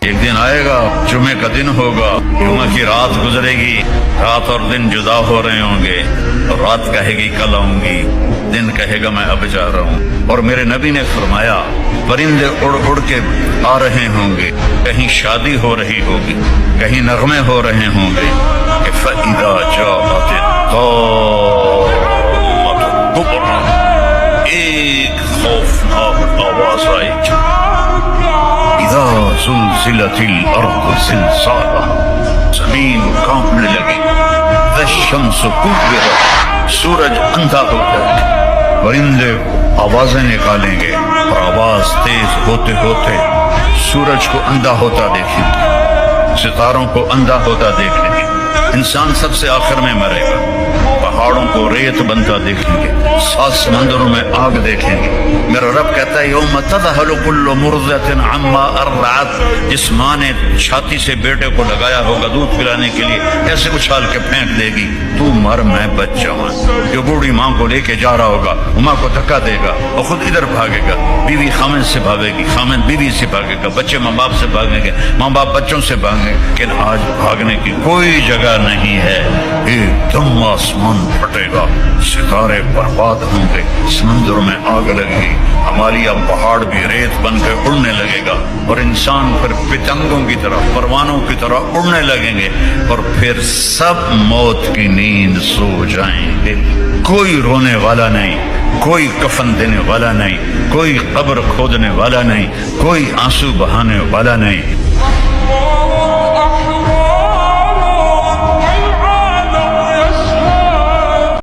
ایک دن آئے گا، جمعے کا دن ہوگا، جمعہ کی رات گزرے گی، رات اور دن جدا ہو رہے ہوں گے، اور رات کہے گی کل آؤں گی، دن کہے گا میں اب جا رہا ہوں۔ اور میرے نبی نے فرمایا پرندے اڑ اڑ کے آ رہے ہوں گے، کہیں شادی ہو رہی ہوگی، کہیں نغمے ہو رہے ہوں گے کہ فَإِذَا جَاءَتِ الطَّامَّةُ الْكُبْرىٰ، ایک خوفناک آواز آئے گی، اذا زلزلت الارض زلزالها، زمین کانپنے لگی، اذا الشمس کورت، سورج اندھا ہو جائے گا، پرندے آوازیں نکالیں گے اور آواز تیز ہوتے ہوتے سورج کو اندھا ہوتا دیکھیں گے، ستاروں کو اندھا ہوتا دیکھیں گے، انسان سب سے آخر میں مرے گا، پہاڑوں کو ریت بنتا دیکھیں گے، سات سمندروں میں آگ دیکھیں گے۔ میرا رب کہتا ہے یوم تذہل کل مرضعۃ عما ارضعت، جس ماں نے چھاتی سے بیٹے کو لگایا ہوگا دودھ پلانے کے لیے، ایسے اچھال کے پھینک دے گی تو مر میں بچ جاؤں۔ جو بوڑھی ماں کو لے کے جا رہا ہوگا ماں کو دھکا دے گا اور خود ادھر بھاگے گا، بیوی خامد سے بھاگے گی، خامد بیوی سے بھاگے گا، بچے ماں باپ سے بھاگیں گے، ماں باپ بچوں سے بھاگیں گے، لیکن آج بھاگنے کی کوئی جگہ نہیں ہے۔ ایک دم آسمان پھٹے گا، ستارے برباد ہوں گے، سمندر میں آگ لگے گی، ہمالیہ پہاڑ بھی ریت بن کے اڑنے لگے گا، اور انسان پھر پتنگوں کی طرح پروانوں کی طرح اڑنے لگیں گے، اور پھر سب موت کی نیند سو جائیں گے۔ کوئی رونے والا نہیں، کوئی کفن دینے والا نہیں، کوئی قبر کھودنے والا نہیں، کوئی آنسو بہانے والا نہیں۔